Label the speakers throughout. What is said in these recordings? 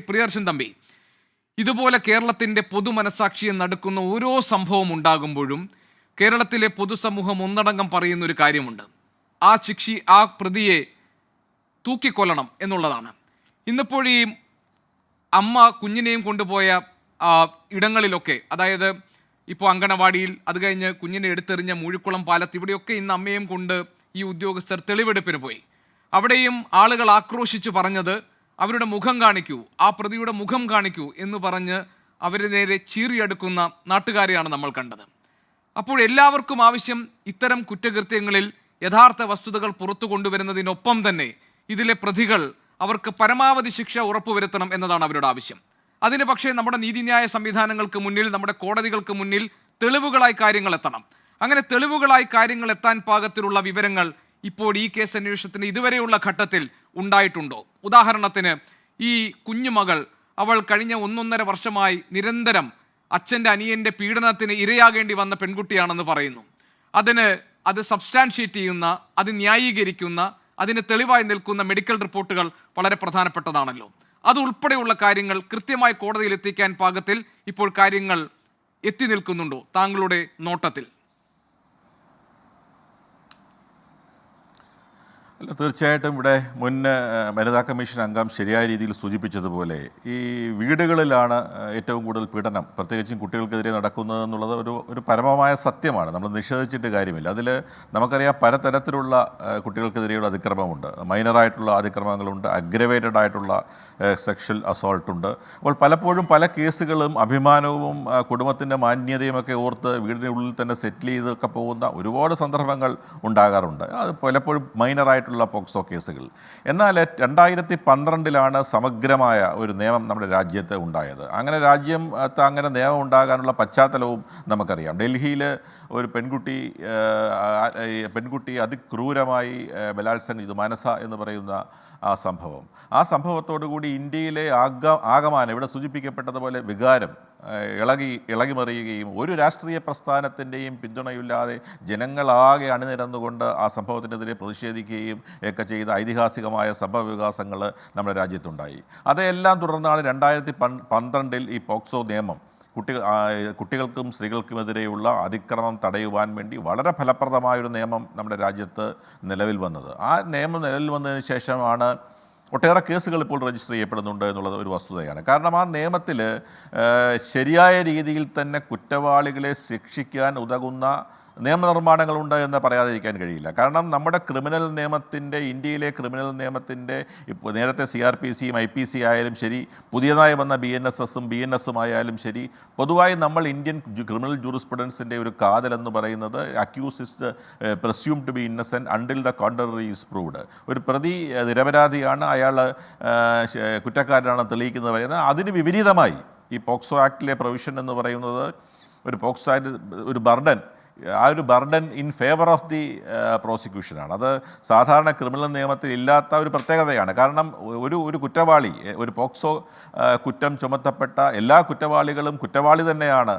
Speaker 1: പ്രിയദർശൻ തമ്പി, ഇതുപോലെ കേരളത്തിൻ്റെ പൊതുമനസാക്ഷിയെ നടുക്കുന്ന ഓരോ സംഭവം ഉണ്ടാകുമ്പോഴും കേരളത്തിലെ പൊതുസമൂഹം ഒന്നടങ്കം പറയുന്ന ഒരു കാര്യമുണ്ട്. ആ പ്രതിയെ തൂക്കിക്കൊല്ലണം എന്നുള്ളതാണ്. ഇന്നിപ്പോൾ ഈ അമ്മ കുഞ്ഞിനെയും കൊണ്ടുപോയ ഇടങ്ങളിലൊക്കെ, അതായത് ഇപ്പോൾ അങ്കണവാടിയിൽ, അത് കഴിഞ്ഞ് കുഞ്ഞിനെ എടുത്തെറിഞ്ഞ മൂഴിക്കുളം പാലത്ത്, ഇവിടെയൊക്കെ ഇന്ന് അമ്മയും കൊണ്ട് ഈ ഉദ്യോഗസ്ഥർ തെളിവെടുപ്പിന് പോയി. അവിടെയും ആളുകൾ ആക്രോശിച്ചു പറഞ്ഞത് അവരുടെ മുഖം കാണിക്കൂ, ആ പ്രതിയുടെ മുഖം കാണിക്കൂ എന്ന് പറഞ്ഞ് അവരെ നേരെ ചീറിയെടുക്കുന്ന നാട്ടുകാരെയാണ് നമ്മൾ കണ്ടത്. അപ്പോൾ എല്ലാവർക്കും ആവശ്യം ഇത്തരം കുറ്റകൃത്യങ്ങളിൽ യഥാർത്ഥ വസ്തുതകൾ പുറത്തു കൊണ്ടുവരുന്നതിനൊപ്പം തന്നെ ഇതിലെ പ്രതികൾ അവർക്ക് പരമാവധി ശിക്ഷ ഉറപ്പുവരുത്തണം എന്നതാണ് അവരുടെ ആവശ്യം. അതിന് പക്ഷേ നമ്മുടെ നീതിന്യായ സംവിധാനങ്ങൾക്ക് മുന്നിൽ, നമ്മുടെ കോടതികൾക്ക് മുന്നിൽ തെളിവുകളായി കാര്യങ്ങൾ എത്തണം. അങ്ങനെ തെളിവുകളായി കാര്യങ്ങൾ എത്താൻ പാകത്തിലുള്ള വിവരങ്ങൾ ഇപ്പോൾ ഈ കേസ് അന്വേഷണത്തിന് ഇതുവരെയുള്ള ഘട്ടത്തിൽ ഉണ്ടായിട്ടുണ്ടോ? ഉദാഹരണത്തിന്, ഈ കുഞ്ഞുമകൾ, അവൾ കഴിഞ്ഞ 1.5 വർഷമായി നിരന്തരം അച്ഛൻ്റെ അനിയൻ്റെ പീഡനത്തിന് ഇരയാകേണ്ടി വന്ന പെൺകുട്ടിയാണെന്ന് പറയുന്നു. അത് സബ്സ്റ്റാൻഷിയേറ്റ് ചെയ്യുന്ന, അത് ന്യായീകരിക്കുന്ന, അതിന് തെളിവായി നിൽക്കുന്ന മെഡിക്കൽ റിപ്പോർട്ടുകൾ വളരെ പ്രധാനപ്പെട്ടതാണല്ലോ. അതുൾപ്പെടെയുള്ള കാര്യങ്ങൾ കൃത്യമായി കോടതിയിൽ എത്തിക്കാൻ പാകത്തിൽ ഇപ്പോൾ കാര്യങ്ങൾ എത്തി നിൽക്കുന്നുണ്ടോ താങ്കളുടെ നോട്ടത്തിൽ?
Speaker 2: അല്ല, തീർച്ചയായിട്ടും ഇവിടെ മുൻ വനിതാ കമ്മീഷൻ അംഗം ശരിയായ രീതിയിൽ സൂചിപ്പിച്ചതുപോലെ ഈ വീടുകളിലാണ് ഏറ്റവും കൂടുതൽ പീഡനം, പ്രത്യേകിച്ചും കുട്ടികൾക്കെതിരെ നടക്കുന്നത് എന്നുള്ളത് ഒരു പരമമായ സത്യമാണ്. നമ്മൾ നിഷേധിച്ചിട്ട് കാര്യമില്ല. അതിൽ നമുക്കറിയാം പലതരത്തിലുള്ള കുട്ടികൾക്കെതിരെയുള്ള അതിക്രമമുണ്ട്. മൈനറായിട്ടുള്ള അതിക്രമങ്ങളുണ്ട്, അഗ്രവേറ്റഡ് ആയിട്ടുള്ള സെക്ഷൽ അസോൾട്ടുണ്ട്. അപ്പോൾ പലപ്പോഴും പല കേസുകളും അഭിമാനവും കുടുംബത്തിൻ്റെ മാന്യതയുമൊക്കെ ഓർത്ത് വീടിനുള്ളിൽ തന്നെ സെറ്റിൽ ചെയ്തൊക്കെ പോകുന്ന ഒരുപാട് സന്ദർഭങ്ങൾ ഉണ്ടാകാറുണ്ട്. അത് പലപ്പോഴും മൈനറായിട്ട് പോക്സോ കേസുകൾ. എന്നാൽ 2012 സമഗ്രമായ ഒരു നിയമം നമ്മുടെ രാജ്യത്ത് ഉണ്ടായത്. അങ്ങനെ അങ്ങനെ നിയമം ഉണ്ടാകാനുള്ള പശ്ചാത്തലവും നമുക്കറിയാം. ഡൽഹിയിൽ ഒരു പെൺകുട്ടി അതിക്രൂരമായി ബലാത്സംഗം ചെയ്തു, മനസ എന്ന് പറയുന്ന ആ സംഭവത്തോടുകൂടി ഇന്ത്യയിലെ ആകമാനം, ഇവിടെ സൂചിപ്പിക്കപ്പെട്ടതുപോലെ വികാരം ഇളകിമറിയുകയും ഒരു രാഷ്ട്രീയ പ്രസ്ഥാനത്തിൻ്റെയും പിന്തുണയില്ലാതെ ജനങ്ങളാകെ അണിനിരന്നുകൊണ്ട് ആ സംഭവത്തിനെതിരെ പ്രതിഷേധിക്കുകയും ഒക്കെ ചെയ്ത ഐതിഹാസികമായ സംഭവവികാസങ്ങൾ നമ്മുടെ രാജ്യത്തുണ്ടായി. അതെല്ലാം തുടർന്നാണ് 2012 ഈ പോക്സോ നിയമം കുട്ടികൾക്കും സ്ത്രീകൾക്കുമെതിരെയുള്ള അതിക്രമം തടയുവാൻ വേണ്ടി വളരെ ഫലപ്രദമായൊരു നിയമം നമ്മുടെ രാജ്യത്ത് നിലവിൽ വന്നത്. ആ നിയമം നിലവിൽ വന്നതിന് ശേഷമാണ് ഒട്ടേറെ കേസുകൾ ഇപ്പോൾ രജിസ്റ്റർ ചെയ്യപ്പെടുന്നുണ്ട് എന്നുള്ളത് ഒരു വസ്തുതയാണ്. കാരണം ആ നിയമത്തിൽ ശരിയായ രീതിയിൽ തന്നെ കുറ്റവാളികളെ ശിക്ഷിക്കാൻ ഉതകുന്ന നിയമനിർമ്മാണങ്ങളുണ്ട് എന്ന് പറയാതിരിക്കാൻ കഴിയില്ല. കാരണം നമ്മുടെ ഇന്ത്യയിലെ ക്രിമിനൽ നിയമത്തിൻ്റെ ഇപ്പോൾ നേരത്തെ CRPCയും IPC ആയാലും ശരി, പുതിയതായി വന്ന BNSSഉം BNSഉം ആയാലും ശരി, പൊതുവായി നമ്മൾ ഇന്ത്യൻ ക്രിമിനൽ ജൂറിസ്പ്രുഡൻസിൻ്റെ ഒരു കാതലെന്ന് പറയുന്നത് accused is presumed to be innocent until the contrary is proved. ഒരു പ്രതി നിരപരാധിയാണ്, അയാൾ കുറ്റക്കാരനാണ് തെളിയിക്കുന്നത് പറയുന്നത്. അതിന് വിപരീതമായി ഈ പോക്സോ ആക്ടിലെ പ്രൊവിഷൻ എന്ന് പറയുന്നത് ഒരു പോക്സോ ആക്ട് ഒരു burden in favour of the പ്രോസിക്യൂഷനാണ്. അത് സാധാരണ ക്രിമിനൽ നിയമത്തിൽ ഇല്ലാത്ത ഒരു പ്രത്യേകതയാണ്. കാരണം ഒരു കുറ്റവാളി, ഒരു പോക്സോ കുറ്റം ചുമത്തപ്പെട്ട എല്ലാ കുറ്റവാളികളും കുറ്റവാളി തന്നെയാണ്,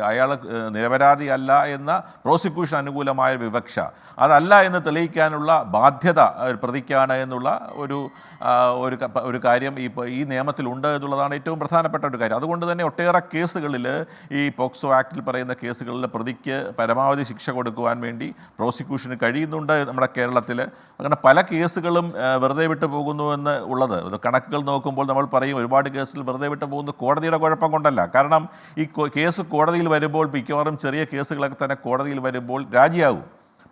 Speaker 2: അയാൾ നിരപരാധി അല്ല എന്ന പ്രോസിക്യൂഷൻ അനുകൂലമായ വിവക്ഷ, അതല്ല എന്ന് തെളിയിക്കാനുള്ള ബാധ്യത പ്രതിക്കാണ് എന്നുള്ള ഒരു കാര്യം ഈ നിയമത്തിലുണ്ട് എന്നുള്ളതാണ് ഏറ്റവും പ്രധാനപ്പെട്ട ഒരു കാര്യം. അതുകൊണ്ട് തന്നെ ഒട്ടേറെ കേസുകളിൽ ഈ പോക്സോ ആക്ടിൽ പറയുന്ന കേസുകളിൽ പ്രതിക്ക് പരമാവധി ശിക്ഷ കൊടുക്കുവാൻ വേണ്ടി പ്രോസിക്യൂഷന് കഴിയുന്നുണ്ട് നമ്മുടെ കേരളത്തിൽ. അങ്ങനെ പല കേസുകളും വെറുതെ വിട്ടു പോകുന്നു എന്ന് ഉള്ളത് കണക്കുകൾ നോക്കുമ്പോൾ നമ്മൾ പറയും ഒരുപാട് കേസുകൾ വെറുതെ വിട്ടു പോകുന്നു കോടതിയുടെ കുഴപ്പം കൊണ്ടല്ല. കാരണം ഈ കേസ് കോടതിയിൽ വരുമ്പോൾ മിക്കവാറും ചെറിയ കേസുകളൊക്കെ തന്നെ കോടതിയിൽ വരുമ്പോൾ രാജിയാകും.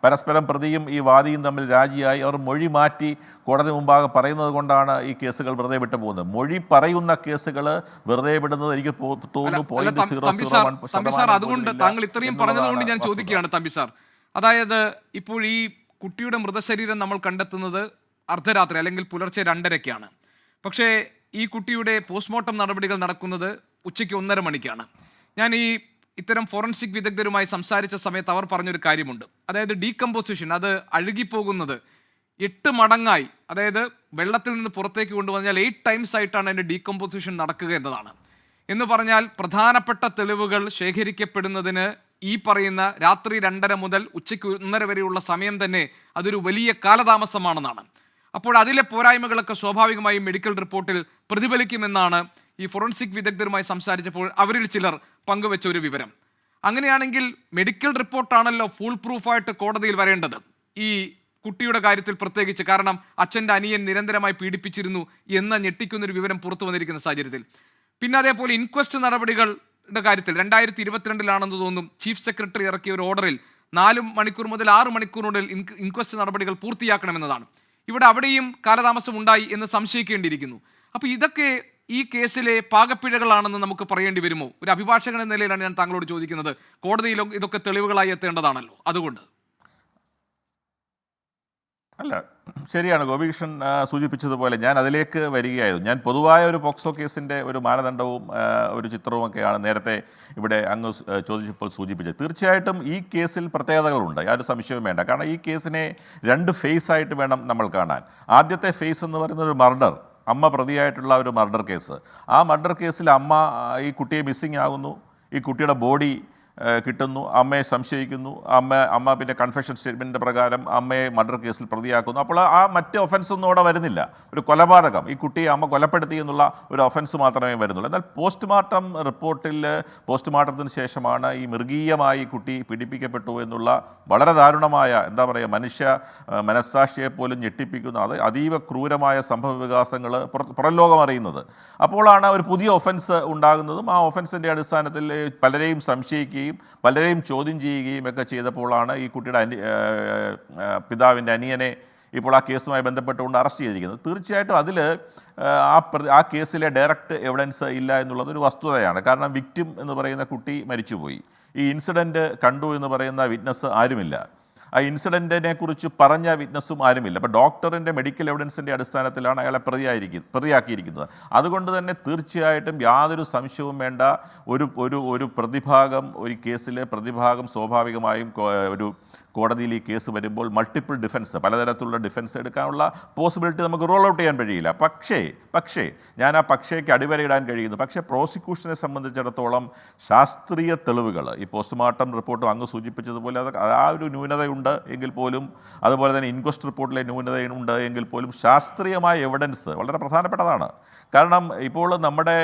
Speaker 2: പരസ്പരം പ്രതിയും ഈ വാദിയും തമ്മിൽ രാജിയായി അവർ മൊഴി മാറ്റി കോടതി മുമ്പാകെ പറയുന്നത് കൊണ്ടാണ് ഈ കേസുകൾ വെറുതെ വിട്ടു പോകുന്നത്. മൊഴി പറയുന്ന കേസുകൾ വെറുതെ വിടുന്നത് എനിക്ക് തോന്നുന്നു 0.001%.
Speaker 1: അതുകൊണ്ട് താങ്കൾ ഇത്രയും പറഞ്ഞതുകൊണ്ട് ഞാൻ ചോദിക്കുകയാണ് തമ്പി സാർ, അതായത് ഇപ്പോൾ ഈ കുട്ടിയുടെ മൃതശരീരം നമ്മൾ കണ്ടെത്തുന്നത് അർദ്ധരാത്രി അല്ലെങ്കിൽ പുലർച്ചെ 2:30-ക്കാണ്. പക്ഷേ ഈ കുട്ടിയുടെ പോസ്റ്റ്മോർട്ടം നടപടികൾ നടക്കുന്നത് ഉച്ചയ്ക്ക് 1:30 മണിക്കാണ്. ഞാൻ ഇത്തരം ഫോറൻസിക് വിദഗ്ധരുമായി സംസാരിച്ച സമയത്ത് അവർ പറഞ്ഞൊരു കാര്യമുണ്ട്. അതായത് ഡീകമ്പോസിഷൻ, അത് അഴുകിപ്പോകുന്നത് 8 മടങ്ങായി, അതായത് വെള്ളത്തിൽ നിന്ന് പുറത്തേക്ക് കൊണ്ടുവന്നാൽ 8 times ആയിട്ടാണ് അതിൻ്റെ ഡീകമ്പോസിഷൻ നടക്കുക എന്നതാണ്. എന്ന് പറഞ്ഞാൽ പ്രധാനപ്പെട്ട തെളിവുകൾ ശേഖരിക്കപ്പെടുന്നതിന് ഈ പറയുന്ന രാത്രി 2:30 മുതൽ ഉച്ചയ്ക്ക് 1:30 വരെയുള്ള സമയം തന്നെ അതൊരു വലിയ കാലതാമസമാണെന്നാണ്. അപ്പോൾ അതിലെ പോരായ്മകളൊക്കെ സ്വാഭാവികമായും മെഡിക്കൽ റിപ്പോർട്ടിൽ പ്രതിഫലിക്കുമെന്നാണ് ഈ ഫോറൻസിക് വിദഗ്ധരുമായി സംസാരിച്ചപ്പോൾ അവരിൽ ചിലർ പങ്കുവെച്ച ഒരു വിവരം. അങ്ങനെയാണെങ്കിൽ മെഡിക്കൽ റിപ്പോർട്ടാണല്ലോ ഫുൾ പ്രൂഫായിട്ട് കോടതിയിൽ വരേണ്ടത് ഈ കുട്ടിയുടെ കാര്യത്തിൽ പ്രത്യേകിച്ച്. കാരണം അച്ഛൻ്റെ അനിയൻ നിരന്തരമായി പീഡിപ്പിച്ചിരുന്നു എന്ന ഞെട്ടിക്കുന്നൊരു വിവരം പുറത്തു വന്നിരിക്കുന്ന സാഹചര്യത്തിൽ. പിന്നെ അതേപോലെ ഇൻക്വസ്റ്റ് നടപടികളുടെ കാര്യത്തിൽ 2022 തോന്നുന്നു ചീഫ് സെക്രട്ടറി ഇറക്കിയ ഒരു ഓർഡറിൽ 4 മണിക്കൂർ മുതൽ 6 മണിക്കൂറിനുള്ളിൽ ഇൻക്വസ്റ്റ് നടപടികൾ പൂർത്തിയാക്കണമെന്നതാണ്. അവിടെയും കാലതാമസം ഉണ്ടായി എന്ന് സംശയിക്കേണ്ടിയിരിക്കുന്നു. അപ്പോൾ ഇതൊക്കെ ഈ കേസിലെ പാകപ്പിഴകളാണെന്ന് നമുക്ക് പറയേണ്ടി വരുമോ? ഒരു അഭിഭാഷകൻ എന്ന നിലയിലാണ് ഞാൻ താങ്കളോട് ചോദിക്കുന്നത്. കോടതിയിൽ ഇതൊക്കെ തെളിവുകളായി എത്തേണ്ടതാണല്ലോ, അതുകൊണ്ട്.
Speaker 2: അല്ല, ശരിയാണ് ഗോപികൃഷ്ണൻ സൂചിപ്പിച്ചതുപോലെ ഞാൻ അതിലേക്ക് വരികയായിരുന്നു. ഞാൻ പൊതുവായ ഒരു പോക്സോ കേസിൻ്റെ ഒരു മാനദണ്ഡവും ഒരു ചിത്രവുമൊക്കെയാണ് നേരത്തെ ഇവിടെ അങ്ങ് ചോദിച്ചപ്പോൾ സൂചിപ്പിച്ചത്. തീർച്ചയായിട്ടും ഈ കേസിൽ പ്രത്യേകതകളുണ്ട്, യാതൊരു സംശയവും വേണ്ട. കാരണം ഈ കേസിനെ 2 ഫേസ് ആയിട്ട് വേണം നമ്മൾ കാണാൻ. ആദ്യത്തെ ഫേസ് എന്ന് പറയുന്നത് ഒരു മർഡർ, അമ്മ പ്രതിയായിട്ടുള്ള ഒരു മർഡർ കേസ്. ആ മർഡർ കേസിൽ അമ്മ ഈ കുട്ടിയെ മിസ്സിങ് ആകുന്നു, ഈ കുട്ടിയുടെ ബോഡി കിട്ടുന്നു, അമ്മയെ സംശയിക്കുന്നു, അമ്മ പിന്നെ കൺഫെഷൻ സ്റ്റേറ്റ്മെൻറ്റിൻ്റെ പ്രകാരം അമ്മയെ മർഡർ കേസിൽ പ്രതിയാക്കുന്നു. അപ്പോൾ ആ മറ്റ് ഒഫൻസ് ഒന്നും അവിടെ വരുന്നില്ല. ഒരു കൊലപാതകം, ഈ കുട്ടിയെ അമ്മ കൊലപ്പെടുത്തി എന്നുള്ള ഒരു ഒഫൻസ് മാത്രമേ വരുന്നുള്ളൂ. എന്നാൽ പോസ്റ്റ്മോർട്ടം റിപ്പോർട്ടിൽ പോസ്റ്റ്മോർട്ടത്തിന് ശേഷമാണ് ഈ മൃഗീയമായി കുട്ടി പീഡിപ്പിക്കപ്പെട്ടു എന്നുള്ള വളരെ ദാരുണമായ, എന്താ പറയുക, മനസ്സാക്ഷിയെ പോലും ഞെട്ടിപ്പിക്കുന്ന അതീവ ക്രൂരമായ സംഭവ വികാസങ്ങൾ പുറം ലോകം അറിയുന്നത്. അപ്പോഴാണ് ഒരു പുതിയ ഒഫൻസ് ഉണ്ടാകുന്നതും ആ ഒഫൻസിൻ്റെ അടിസ്ഥാനത്തിൽ പലരെയും സംശയിക്കുകയും പലരെയും ചോദ്യം ചെയ്യുകയും ഒക്കെ ചെയ്തപ്പോഴാണ് ഈ കുട്ടിയുടെ പിതാവിൻ്റെ അനിയനെ ഇപ്പോൾ ആ കേസുമായി ബന്ധപ്പെട്ടുകൊണ്ട് അറസ്റ്റ് ചെയ്തിരിക്കുന്നത്. തീർച്ചയായിട്ടും അതിൽ ആ കേസിലെ ഡയറക്റ്റ് എവിഡൻസ് ഇല്ല എന്നുള്ളത് ഒരു വസ്തുതയാണ്. കാരണം വിക്ടിം എന്ന് പറയുന്ന കുട്ടി മരിച്ചുപോയി. ഈ ഇൻസിഡൻറ്റ് കണ്ടു എന്ന് പറയുന്ന വിറ്റ്നസ് ആരുമില്ല. ആ ഇൻസിഡൻറ്റിനെ കുറിച്ച് പറഞ്ഞ വിറ്റ്നസ്സും ആരുമില്ല. അപ്പോൾ ഡോക്ടറിൻ്റെ മെഡിക്കൽ എവിഡൻസിൻ്റെ അടിസ്ഥാനത്തിലാണ് അയാളെ പ്രതിയാക്കിയിരിക്കുന്നത്. അതുകൊണ്ട് തന്നെ തീർച്ചയായിട്ടും യാതൊരു സംശയവും വേണ്ട, ഒരു പ്രതിഭാഗം, ഒരു കേസിലെ പ്രതിഭാഗം സ്വാഭാവികമായും ഒരു കോടതിയിൽ ഈ കേസ് വരുമ്പോൾ മൾട്ടിപ്പിൾ ഡിഫൻസ്, പലതരത്തിലുള്ള ഡിഫൻസ് എടുക്കാനുള്ള പോസിബിലിറ്റി നമുക്ക് റോൾ ഔട്ട് ചെയ്യാൻ കഴിയില്ല. പക്ഷേ ഞാൻ ആ പക്ഷേക്ക് അടിവരയിടാൻ കഴിയുന്നു. പക്ഷേ പ്രോസിക്യൂഷനെ സംബന്ധിച്ചിടത്തോളം ശാസ്ത്രീയ തെളിവുകൾ, ഈ പോസ്റ്റ്മോർട്ടം റിപ്പോർട്ടും അങ്ങ് സൂചിപ്പിച്ചതുപോലെ ആ ഒരു ന്യൂനതയുണ്ട് എങ്കിൽ പോലും, അതുപോലെ തന്നെ ഇൻക്വസ്റ്റ് റിപ്പോർട്ടിലെ ന്യൂനതയുണ്ട് എങ്കിൽ പോലും ശാസ്ത്രീയമായ എവിഡൻസ് വളരെ പ്രധാനപ്പെട്ടതാണ്. കാരണം ഇപ്പോൾ നമ്മുടെ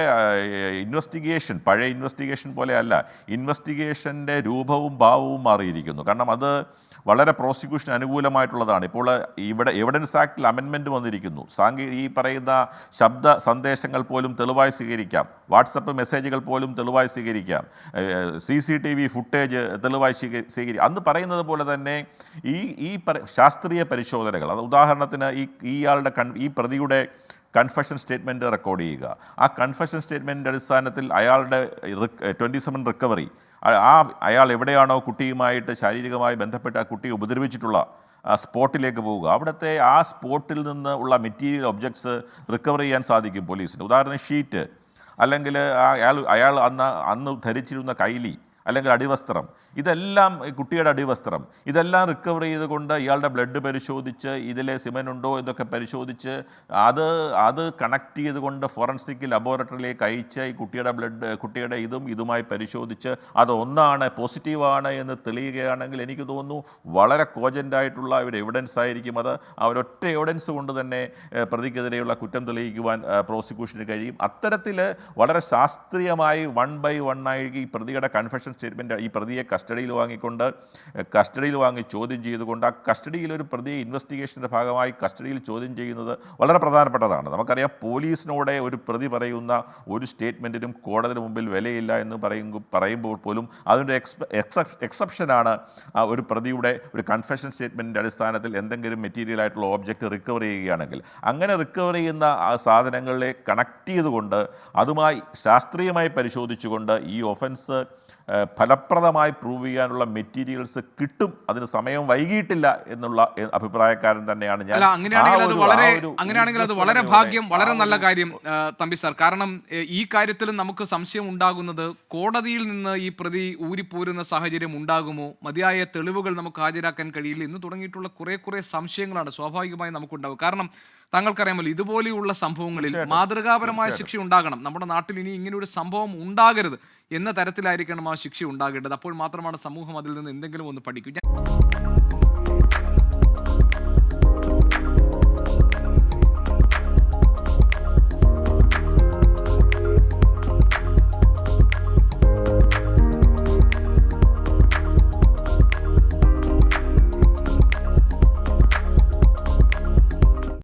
Speaker 2: ഇൻവെസ്റ്റിഗേഷൻ പഴയ ഇൻവെസ്റ്റിഗേഷൻ പോലെയല്ല, ഇൻവെസ്റ്റിഗേഷൻ്റെ രൂപവും ഭാവവും മാറിയിരിക്കുന്നു. കാരണം അത് വളരെ പ്രോസിക്യൂഷന് അനുകൂലമായിട്ടുള്ളതാണ്. ഇപ്പോൾ ഇവിടെ എവിഡൻസ് ആക്ടിൽ അമെൻമെൻറ്റ് വന്നിരിക്കുന്നു. ഈ പറയുന്ന ശബ്ദ സന്ദേശങ്ങൾ പോലും തെളിവായി സ്വീകരിക്കാം, വാട്സപ്പ് മെസ്സേജുകൾ പോലും തെളിവായി സ്വീകരിക്കാം, CCTV ഫുട്ടേജ് തെളിവായി സ്വീകരിക്കാം. അന്ന് പറയുന്നത് പോലെ തന്നെ ഈ ശാസ്ത്രീയ പരിശോധനകൾ, അത് ഉദാഹരണത്തിന് ഈ പ്രതിയുടെ കൺഫെഷൻ സ്റ്റേറ്റ്മെൻറ്റ് റെക്കോർഡ് ചെയ്യുക. ആ കൺഫെഷൻ സ്റ്റേറ്റ്മെൻറ്റിൻ്റെ അടിസ്ഥാനത്തിൽ അയാളുടെ 27 റിക്കവറി, അയാൾ എവിടെയാണോ കുട്ടിയുമായിട്ട് ശാരീരികമായി ബന്ധപ്പെട്ട് ആ കുട്ടിയെ ഉപദ്രവിച്ചിട്ടുള്ള സ്പോട്ടിലേക്ക് പോവുക, അവിടുത്തെ ആ സ്പോട്ടിൽ നിന്ന് ഉള്ള മെറ്റീരിയൽ ഒബ്ജക്ട്സ് റിക്കവർ ചെയ്യാൻ സാധിക്കും പോലീസിന്. ഉദാഹരണം ഷീറ്റ്, അല്ലെങ്കിൽ അയാൾ അന്ന് ധരിച്ചിരുന്ന കൈലി അല്ലെങ്കിൽ അടിവസ്ത്രം, ഇതെല്ലാം കുട്ടിയുടെ അടിവസ്ത്രം, ഇതെല്ലാം റിക്കവർ ചെയ്തുകൊണ്ട് ഇയാളുടെ ബ്ലഡ് പരിശോധിച്ച് ഇതിലെ സിമൻ്റ് ഉണ്ടോ എന്നൊക്കെ പരിശോധിച്ച് അത് കണക്ട് ചെയ്തുകൊണ്ട് ഫോറൻസിക് ലബോറട്ടറിയിലേക്ക് അയച്ച് ഈ കുട്ടിയുടെ ഇതുമായി പരിശോധിച്ച് അത് ഒന്നാണ്, പോസിറ്റീവാണ് എന്ന് തെളിയുകയാണെങ്കിൽ എനിക്ക് തോന്നുന്നു വളരെ കോജൻ്റായിട്ടുള്ള ഒരു എവിഡൻസ് ആയിരിക്കും അത്. ഒരൊറ്റ എവിഡൻസ് കൊണ്ട് തന്നെ പ്രതിക്കെതിരെയുള്ള കുറ്റം തെളിയിക്കുവാൻ പ്രോസിക്യൂഷന് കഴിയും. അത്തരത്തിൽ വളരെ ശാസ്ത്രീയമായി 1 by 1 ആയി ഈ പ്രതിയുടെ കൺഫെഷൻ സ്റ്റേറ്റ്മെൻറ്റ്, ഈ പ്രതിയെ കസ്റ്റഡിയിൽ വാങ്ങി ചോദ്യം ചെയ്തുകൊണ്ട് ആ കസ്റ്റഡിയിലൊരു പ്രതിയെ ഇൻവെസ്റ്റിഗേഷൻ്റെ ഭാഗമായി കസ്റ്റഡിയിൽ ചോദ്യം ചെയ്യുന്നത് വളരെ പ്രധാനപ്പെട്ടതാണ്. നമുക്കറിയാം, പോലീസിനോടെ ഒരു പ്രതി പറയുന്ന ഒരു സ്റ്റേറ്റ്മെൻറ്റിനും കോടതിന് മുമ്പിൽ വിലയില്ല എന്ന് പറയുമ്പോൾ പോലും അതിൻ്റെ എക്സെപ്ഷനാണ് ഒരു പ്രതിയുടെ ഒരു കൺഫെഷൻ സ്റ്റേറ്റ്മെൻറ്റിൻ്റെ അടിസ്ഥാനത്തിൽ എന്തെങ്കിലും മെറ്റീരിയൽ ആയിട്ടുള്ള ഓബ്ജക്റ്റ് റിക്കവർ ചെയ്യുകയാണെങ്കിൽ. അങ്ങനെ റിക്കവർ ചെയ്യുന്ന ആ സാധനങ്ങളെ കണക്ട് ചെയ്തുകൊണ്ട് അതുമായി ശാസ്ത്രീയമായി പരിശോധിച്ചുകൊണ്ട് ഈ ഒഫൻസ് ഫലപ്രദമായി പ്രൂവ് ചെയ്യാനുള്ള മെറ്റീരിയൽസ് കിട്ടും. അതിന് സമയം വൈകിയിട്ടില്ല എന്നുള്ള അഭിപ്രായക്കാരൻ തന്നെയാണ് ഞാൻ.
Speaker 1: അങ്ങനെയാണെങ്കിൽ അത് വളരെ ഭാഗ്യം, വളരെ നല്ല കാര്യം തമ്പി സാർ. കാരണം ഈ കാര്യത്തിലും നമുക്ക് സംശയം ഉണ്ടാകുന്നത് കോടതിയിൽ നിന്ന് ഈ പ്രതി ഊരിപ്പോരുന്ന സാഹചര്യം ഉണ്ടാകുമോ, മതിയായ തെളിവുകൾ നമുക്ക് ഹാജരാക്കാൻ കഴിയില്ല എന്ന് തുടങ്ങിയിട്ടുള്ള കുറെ സംശയങ്ങളാണ് സ്വാഭാവികമായി നമുക്കുണ്ടാകും. കാരണം താങ്കൾക്കറിയാമല്ലോ, ഇതുപോലെയുള്ള സംഭവങ്ങളിൽ മാതൃകാപരമായ ശിക്ഷ ഉണ്ടാകണം. നമ്മുടെ നാട്ടിൽ ഇനി ഇങ്ങനെയൊരു സംഭവം ഉണ്ടാകരുത് എന്ന തരത്തിലായിരിക്കണം ആ ശിക്ഷ ഉണ്ടാകേണ്ടത്. അപ്പോൾ മാത്രമാണ് സമൂഹം അതിൽ നിന്ന് എന്തെങ്കിലും ഒന്ന് പഠിക്കും.